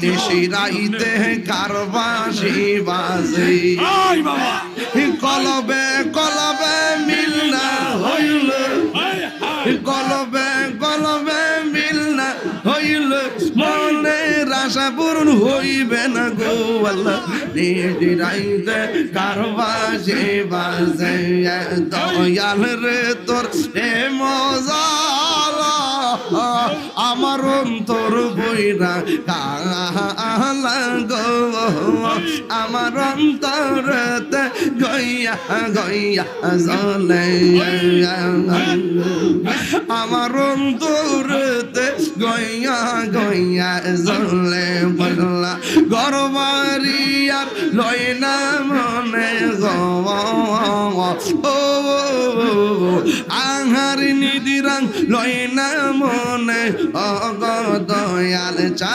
নিশিরাইতে কারবাসি বাজে কলবে কলবে মিল না হইল কলবে কলবে মিল না হইল মনের আশা পূরণ হইবে না গো আল্লাহ নিশিরাইতে কারবাসি বাজে দয়াল রে তোর এ মজা আমার অন্তর বইরা কালা গো আমার অন্তরতে গইয়া গইয়া জ্বলে আমার অন্তরতে গইয়া গইয়া জ্বলে বললা গরবারি আর লয় না মনে গো ও আহার নিদিরাং লয় না মনে অগ দয়াল চা